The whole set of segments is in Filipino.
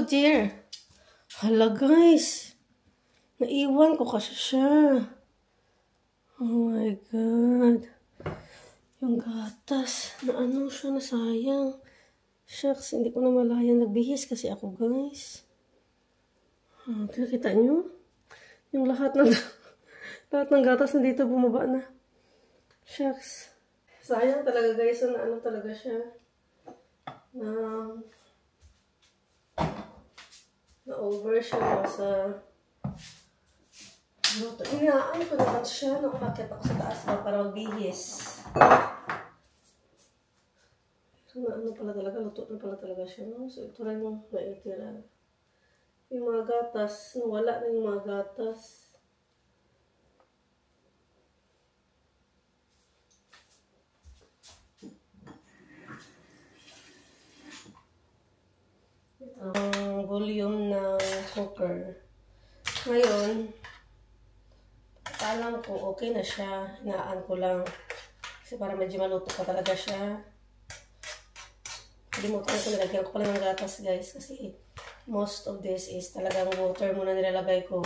Oh dear. Hala guys. Naiwan ko kasi siya. Oh my God. Yung gatas. Na ano siya, nasayang. Shucks, hindi ko na malayan. Nagbihis kasi ako guys. Oh, kita nyo? Yung lahat ng gatas na dito bumaba na. Shucks. Sayang talaga guys. Na ano talaga siya. Na-over siya sa luto. Inaan ko naman siya nung umakyat ako sa taas para magbihis. So, na ano pala talaga, luto na pala talaga siya, no? So, ito rin yung naitira. Yung mga gatas, wala na yung mga gatas. Ang volume ng cooker. Ngayon, alam ko okay na siya. Hinaan ko lang. Kasi para medyo maluto pa talaga siya. Kalimutan ko, nilagyan ko pala ng gatas guys. Kasi most of this is talagang water muna nilalagay ko.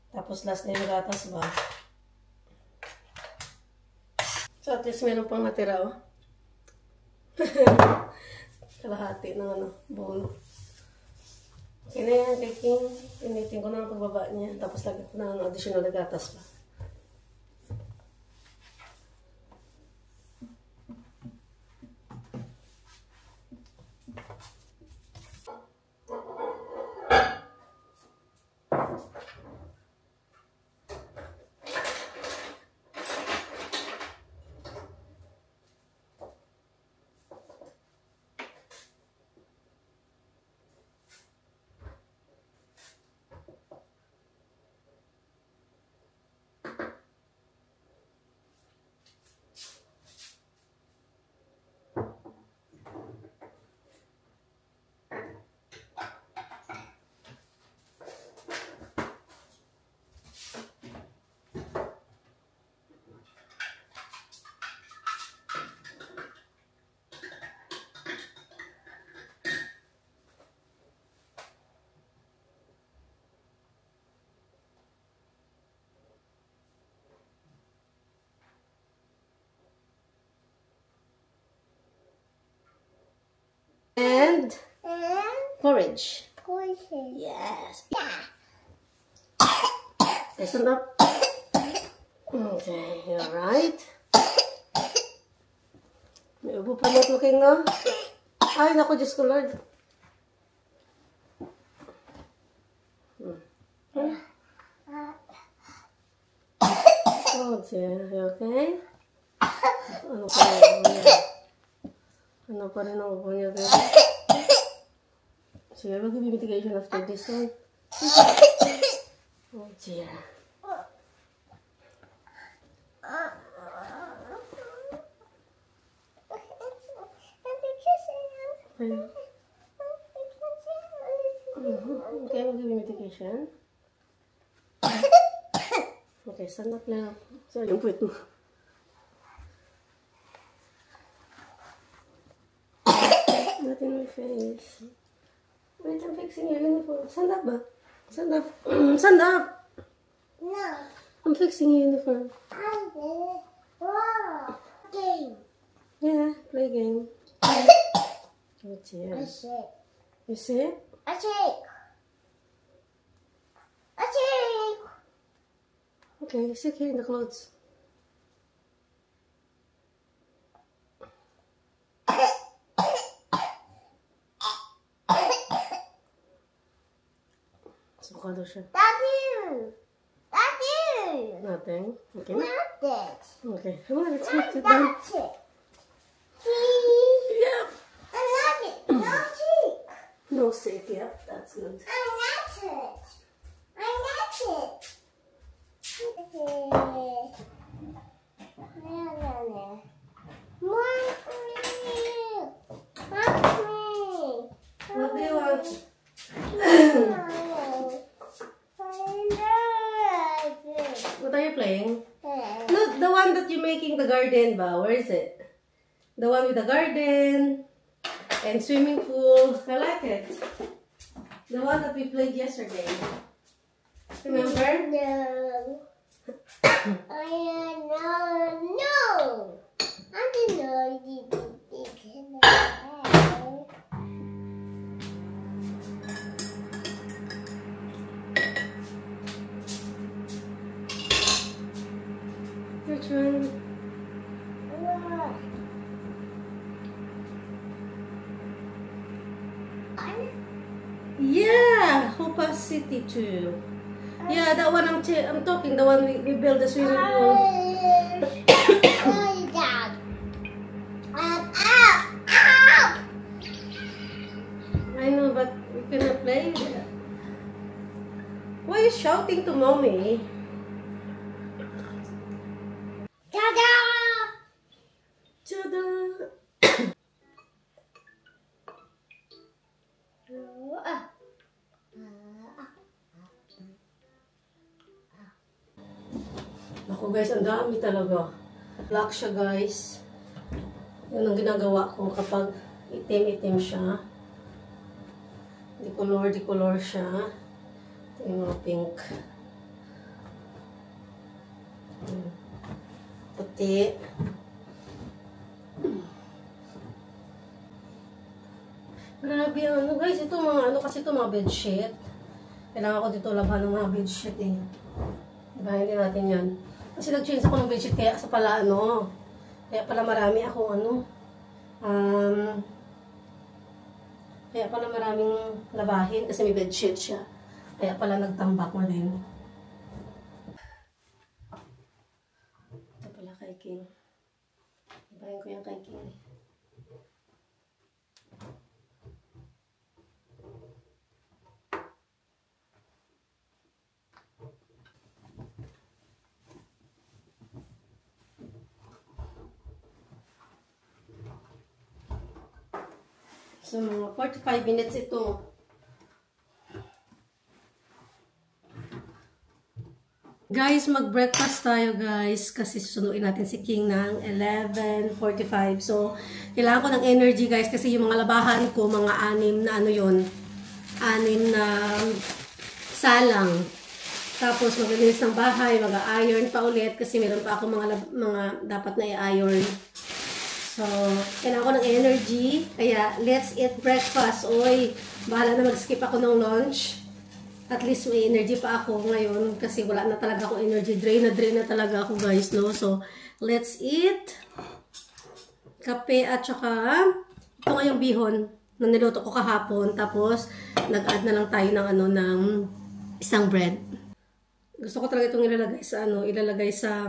Tapos last na yung gatas ba. So at least meron pang natira oh. Kalahati ng ano, bowl. Okay na yan, baking. Pinitin ko na ang pagbaba niya. Tapos lagyan ko na ng additional na gatas pa. And porridge. Yes. Okay, stand up. Okay, you're right. May ubo pa mo looking no? Ay, naku, Diyos ko, Lord. Oh, dear. You okay? Ano pa rin ang ubo niya? Ano pa rin ang ubo niya, baby? So, we'll give you mitigation after this one. Oh, dear. Okay, we'll give you mitigation. Okay, stand up now. Sorry, yung puwit mo. Not in my face. Wait, I'm fixing your uniform. Stand up ba? Stand up. Stand up! No. I'm fixing your uniform. Game. Yeah, play game. Oh dear. I shake. You see it? I shake. I shake. Okay, sit here in the clothes. Sukado siya. Daddy. Nothing. Okay. Not that. Okay. Come on, let's put it down. That's it. See? Yep. I love it. No shake. No sick. Yep, that's good. I like it. I like it. Okay. What do you want? What are you playing? No, the one that you're making the garden ba? Where is it? The one with the garden and swimming pool. I like it. The one that we played yesterday. Remember? No. No. I didn't know you can play. Which one? Yeah, Hopa City too. Yeah, that one I'm talking. The one we built the swimming pool. I know, but we cannot play there. Why are you shouting to mommy? Ta-da! Ta-da! Ako guys, ang dami talaga. Black siya guys. Yun ang ginagawa ko kapag itim-itim siya. Di-color siya. Ito yung mga pink. Puti. Grabe ano guys, ito mga ano kasi ito mga bedsheet. Kailangan ko dito laban ng mga bedsheet eh. Diba, hindi natin yan. Kasi nag-change ako ng bedsheet kaya sa pala ano. Kaya pala marami akong ano. Kaya pala maraming labahin kasi may bedsheet siya. Kaya pala nagtambak na din. Ito pala kay King. Ibahin ko yan kay King eh. So, 45 minutes ito. Guys, mag-breakfast tayo guys. Kasi susunduin natin si King ng 11:45. So, kailangan ko ng energy guys. Kasi yung mga labahan ko, mga 6 na ano yun. 6 na salang. Tapos, maglinis ng bahay. Mag-iron pa ulit. Kasi meron pa ako mga dapat na i-iron. So, kailangan ko ng energy. Kaya, let's eat breakfast. Oy, bahala na mag-skip ako ng lunch. At least may energy pa ako ngayon. Kasi wala na talaga akong energy. Drain na talaga ako guys, no? So, let's eat. Kape at saka, ito nga yung bihon na niluto ko kahapon. Tapos, nag-add na lang tayo ng ano, ng isang bread. Gusto ko talaga itong ilalagay sa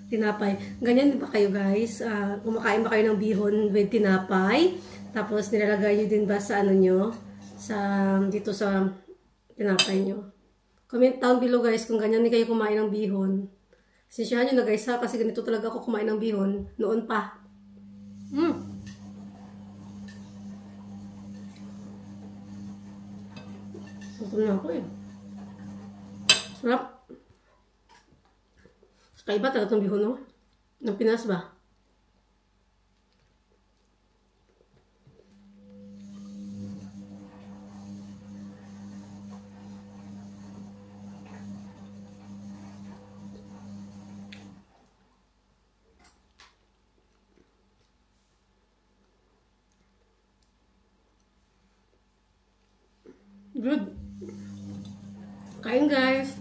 tinapay. Ganyan din ba kayo guys? Kumakain ba kayo ng bihon with tinapay? Tapos nilalagay nyo din ba sa ano nyo? Dito sa tinapay nyo. Comment down below guys kung ganyan din kayo kumain ng bihon. Sisyahan nyo na guys ha, kasi ganito talaga ako kumain ng bihon. Noon pa. Gutom na ako eh. Sarap. Kaiba talaga itong bihon, no? Ng Pinas ba? Good. Kain guys.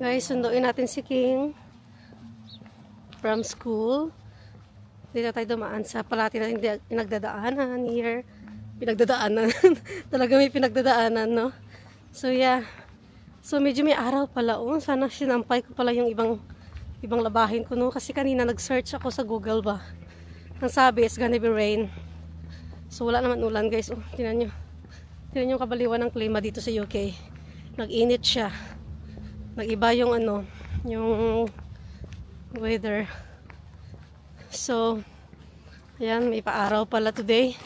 Guys, sunduin natin si King from school. Dito tayo dumaan sa palati na pinagdadaanan here. Pinagdadaanan. Talaga may pinagdadaanan, no? So, yeah. So, medyo may araw pala. Oh, sana sinampay ko pala yung ibang labahin ko, no? Kasi kanina nag-search ako sa Google ba. Ang sabi, it's gonna be rain. So, wala naman ulan, guys. Oh, tingnan nyo. Tingnan nyo yung kabaliwan ng klima dito sa UK. Nag-init siya. Nag-iba yung ano, yung weather. So, ayan, may paaraw pala today.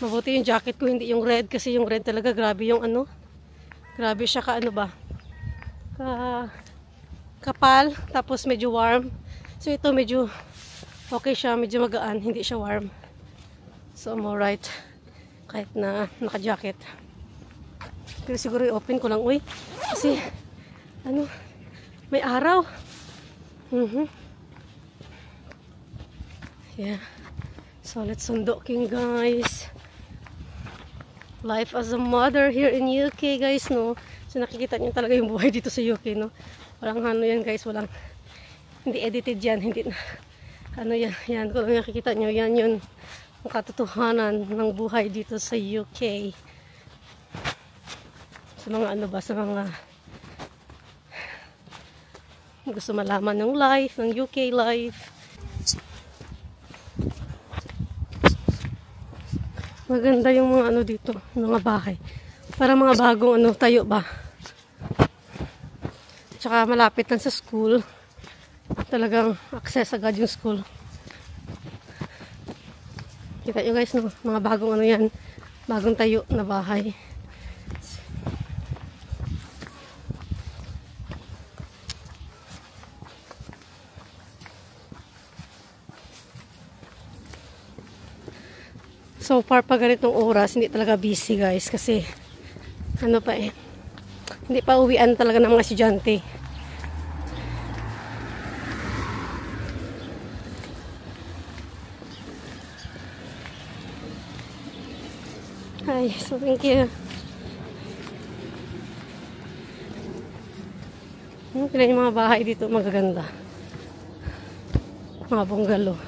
Mabuti yung jacket ko, hindi yung red. Kasi yung red talaga, grabe yung ano. Grabe siya ka ano ba. Kapal, tapos medyo warm. So ito medyo okay siya, medyo magaan, hindi siya warm. So I'm alright. Kahit na naka-jacket. Pero siguro i-open ko lang, uy. Kasi, ano, may araw. Yeah. So let's sundoking, guys. Life as a mother here in UK, guys, no. So nakikita niyo talaga yung buhay dito sa UK, no. Walang ano yan, guys, walang, hindi edited yan, hindi na, ano yan, yan, kung nakikita niyo, yan yun, ang katotohanan ng buhay dito sa UK. Sa mga ano ba, sa mga gusto malaman ng life, ng UK life. Maganda yung mga ano dito, mga bahay. Para mga bagong ano, tayo ba. Tsaka malapit lang sa school. Talagang access agad yung school. Kita nyo guys, no? Mga bagong ano yan. Bagong tayo na bahay. So far pa ganitong oras, hindi talaga busy guys. Kasi, ano pa eh. Hindi pa uwian talaga ng mga estudyante. Ay, so thank you. Kailan yung mga bahay dito magaganda. Mga bungalow.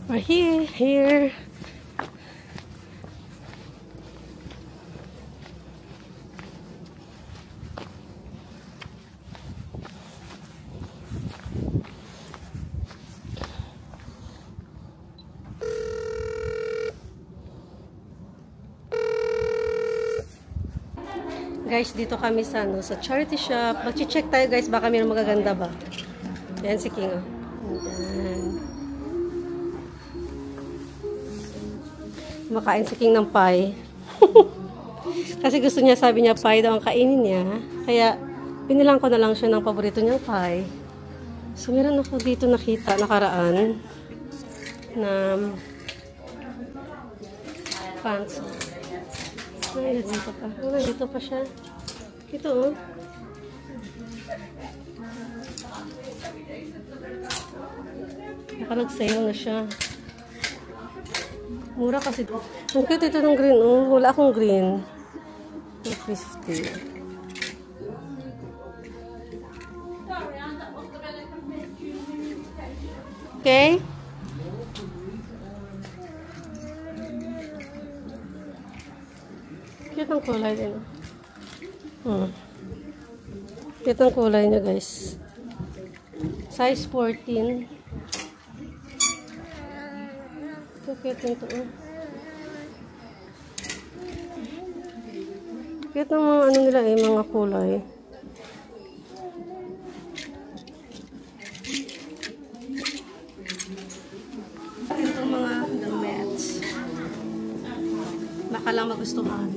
We're here. Guys, dito kami sa ano, sa charity shop. Mag-check tayo guys, baka mayroong magaganda ba. Yan si King. Yan. Makain si King ng pie. Kasi gusto niya, sabi niya pie daw ang kainin niya. Kaya pinilang ko na lang siya ng paborito niyang pie. So meron ako dito nakita nakaraan na pants. Ay, dito pa. Oh, dito pa siya. Ito, oh. Baka nag-sale na siya. Mura kasi. Ang cute ito ng green, oh. Wala akong green. 250. Okay? Cute ang kulay din. Cute ang kulay niya, guys. Size 14. Ito, cute nito. Cute ang mga ano nila eh, mga kulay. Ito mga damit. Baka lang magustuhan.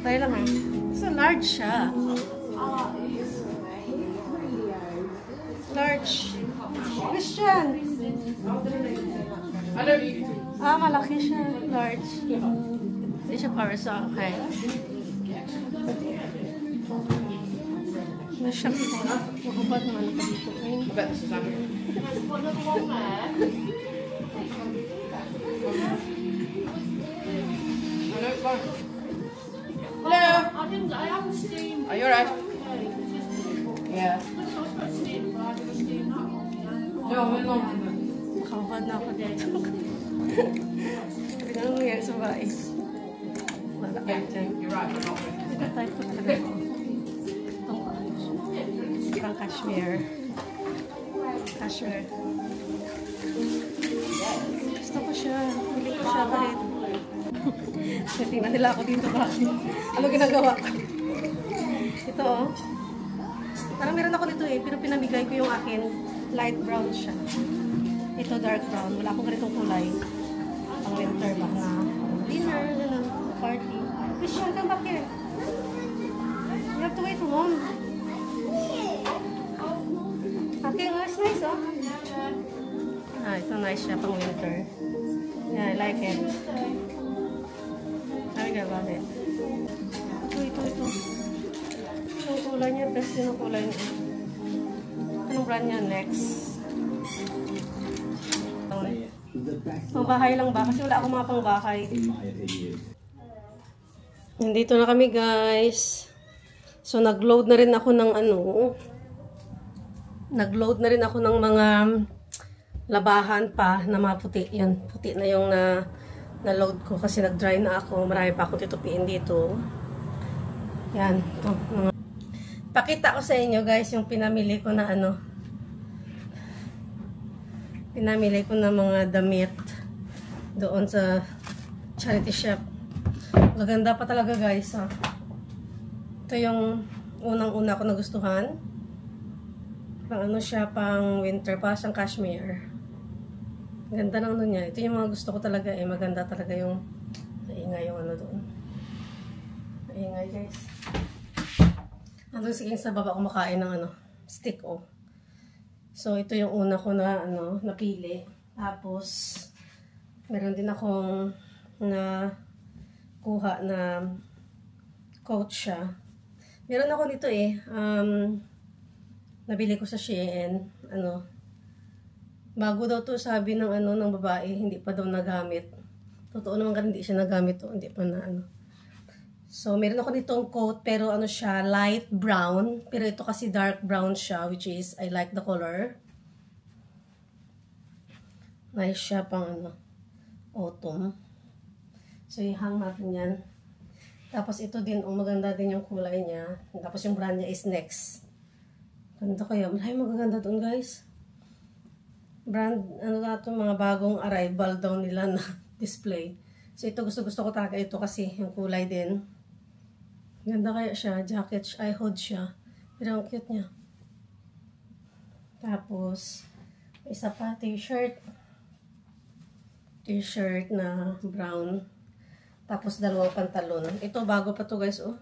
Tayo lang eh. So large siya. Large. Christian. Malaki siya. Large. Hindi siya para sa akin. Nasyak ko. Makabad naman ako dito. Hello. I haven't steamed. Are you alright? Yeah. No, we're not. Makabad na ako dito. Hindi na nangyari sa bahay. Yeah, you're right. We're not. Type ko talaga ito. Parang cashmere. Cashmere. Gusto ko siya. Pili ko siya kahit. Tingnan nila ako dito ba? Ano ginagawa ko? Ito oh. Parang meron ako nito eh. Pero pinamigay ko yung akin. Light brown siya. Ito dark brown. Wala akong ganitong kulay. Pang winter ba na dinner, gano'n, party. Christian, come back here. You have to wait home. Okay, oh, it's nice, oh. Ah, ito nice siya pang winter. Yeah, I like it. I love it. Ito. Yung kulay niya, best yung kulay niya. Anong brand niya? Next. Pangbahay lang ba? Kasi wala akong mga pangbahay. Nandito na kami guys. So nag-load na rin ako ng nag-load na rin ako ng mga labahan pa na mga puti. Yan, puti na yung na-load ko kasi nag-dry na ako. Marami pa akong titupiin dito. Yan. Ito, pakita ko sa inyo guys yung pinamili ko na pinamili ko na mga damit doon sa charity shop. Maganda pa talaga guys. Ito yung unang-una ko nagustuhan. Pang siya, pang winter pa siyang cashmere. Ganda ng niya. Ito yung mga gusto ko talaga eh. Maganda talaga yung maingay yung doon. Maingay guys. Andun sige sa baba kumakain ng stick oh. So, ito yung una ko na, napili. Tapos, meron din akong kuha na coat siya. Meron ako dito eh. Nabili ko sa Shein. Bago daw to sabi ng ng babae, hindi pa daw nagamit. Totoo naman hindi siya nagamit to. Hindi pa na So, meron ako ditong coat, pero siya, light brown. Pero ito kasi dark brown siya, which is, I like the color. Nice siya pang autumn. So, i-hang natin yan. Tapos, ito din, maganda din yung kulay niya. Tapos, yung brand niya is Next. Ganda kaya. Malay magaganda doon, guys. Brand, mga bagong arrival daw nila na display. So, ito gusto ko talaga ito kasi yung kulay din. Ganda kaya siya. Jacket, I hood siya. Pero ang cute niya. Tapos, isa pa, t-shirt. T-shirt na brown. Tapos, dalawang pantalon. Ito, bago pa to guys, oh.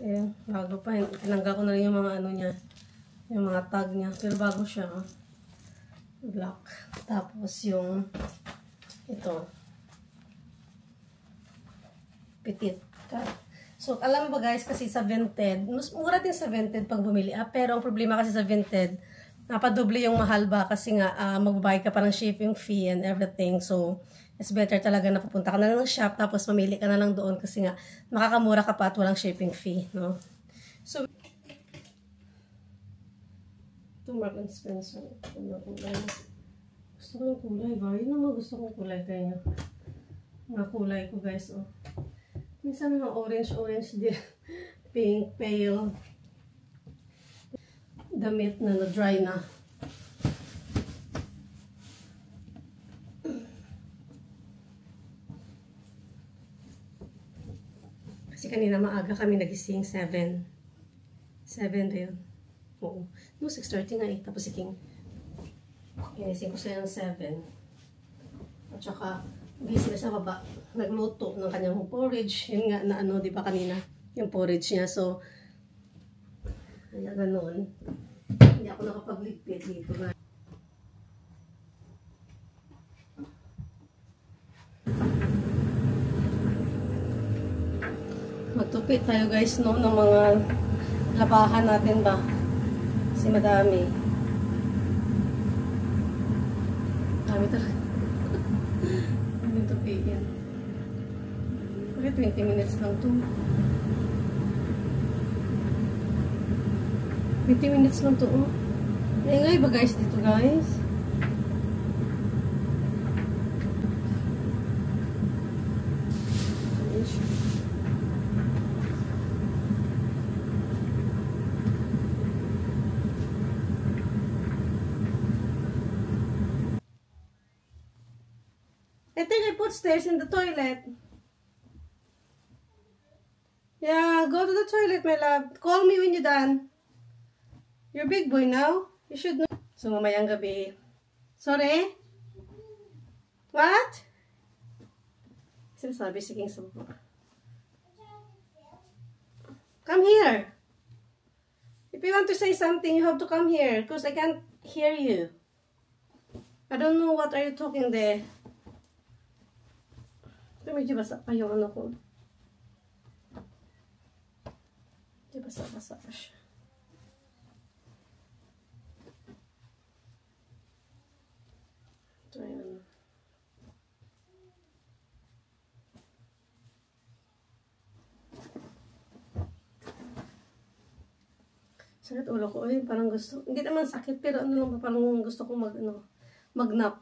Ayan, bago pa. Tinanggal ko na rin yung mga niya. Yung mga tag niya. Pero bago siya, oh. Black. Tapos, yung ito. Petit. So, alam mo ba guys, kasi sa Vinted, mas mura din sa Vinted pag bumili. Pero ang problema kasi sa Vinted, napadoble yung mahal ba kasi nga magbabayad ka pa ng shipping fee and everything. So, it's better talaga na pupunta ka na lang ng shop tapos mamili ka na lang doon kasi nga makakamura ka pa at walang shipping fee, no? So, ito Mark & Spencer. Gusto ko yung kulay ba? Yun naman gusto kong kulay kayo. Mga kulay ko guys, oh. Minsan mga orange din. Pink, pale. Damit na na-dry na. Kasi kanina maaga kami nagising 7. 7 ba yun? Oo. No, 6:30 nga eh. Tapos iking inising ko sila ng 7. At saka busy na sa baba. Nagluto ng kanyang porridge. Yun nga na di ba kanina? Yung porridge niya. So, kaya ganoon. Hindi ako nakapagligpit dito. Magtupit tayo guys, no? Ng mga labahan natin ba? Kasi madami. Dami talaga. Dami tupiin. Okay, 20 minutes lang to. 20 minutes lang to, oh. Naingay ba guys dito, guys? downstairs in the toilet. Yeah, go to the toilet, my love. Call me when you're done. You're a big boy now. You should know. So, mamayang gabi. Sorry? What? Sinasabi, sige sa baba. Come here. If you want to say something, you have to come here because I can't hear you. I don't know what are you talking there. Medyo basa pa yung ano ko. Medyo basa pa siya. Ito yun. Sakit ulo ko. Ay, parang gusto. Hindi naman sakit, pero ano lang, parang gusto ko mag-nap.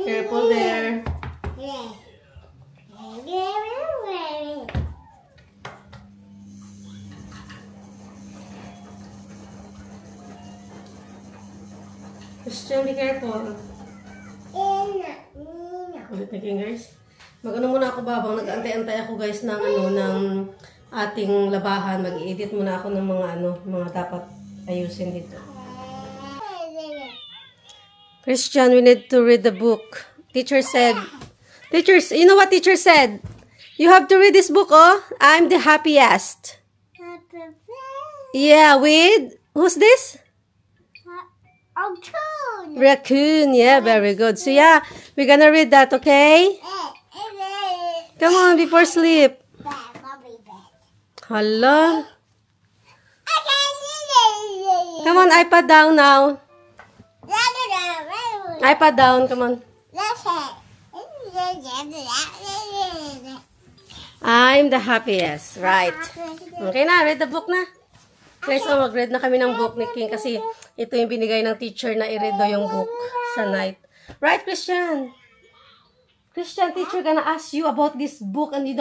Careful there. Christian, be careful. Ulit na fingers. Mag-ano muna ako, babang nag-antay-antay ako guys ng ating labahan. Mag-edit muna ako ng mga dapat ayusin dito. Christian, we need to read the book. Teacher said, you know what teacher said? You have to read this book, oh. I'm the happiest. Yeah, with, who's this? Raccoon. Raccoon, yeah, very good. So yeah, we're gonna read that, okay? Come on, before sleep. Hello? Come on, iPad down now. iPad down, come on. I'm the happiest. Right. Okay na, read the book na. Guys, mag-read na kami ng book ni King kasi ito yung binigay ng teacher na i-read daw yung book sa night. Right, Christian? Christian, teacher gonna ask you about this book and you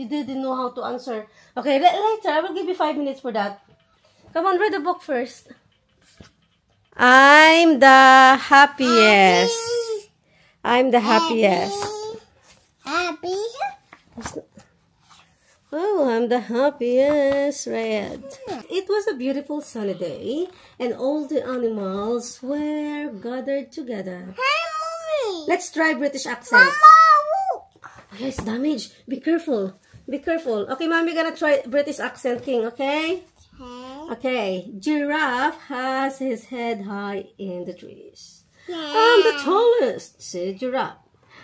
didn't know how to answer. Okay, later. I will give you 5 minutes for that. Come on, read the book first. I'm the happiest. I'm the happiest. Happy. Oh, I'm the happiest. Red. It was a beautiful sunny day, and all the animals were gathered together. Hey, mommy. Let's try British accent. Mama, Yes, damage. Be careful. Be careful. Okay, mommy gonna try British accent, King. Okay. Okay. Giraffe has his head high in the trees. I'm the tallest, said Giraffe.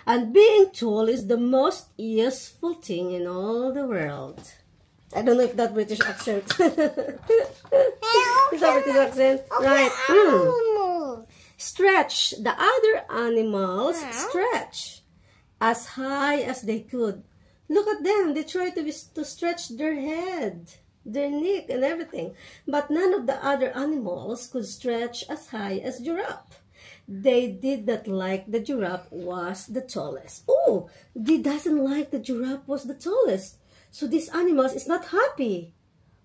And being tall is the most useful thing in all the world. I don't know if that British accent. Is that British accent? Right. Stretch. The other animals stretch as high as they could. Look at them. They try to stretch their head, their neck, and everything. But none of the other animals could stretch as high as Giraffe. They did not like the giraffe was the tallest. Oh, they doesn't like the giraffe was the tallest. So this animal is not happy.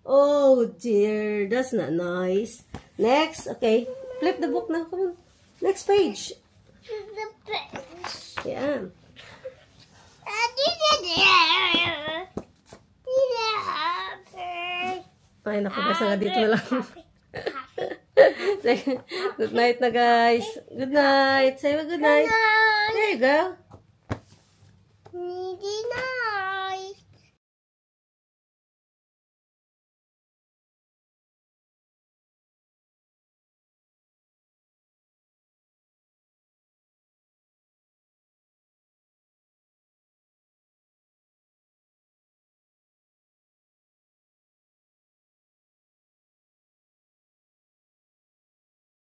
Oh dear, that's not nice. Next, okay. Flip the book now. Come on. Next page. Yeah. Ay, naku, basta nga dito na lang. Good night na, guys. Good night. Say good night. There you go. Good night.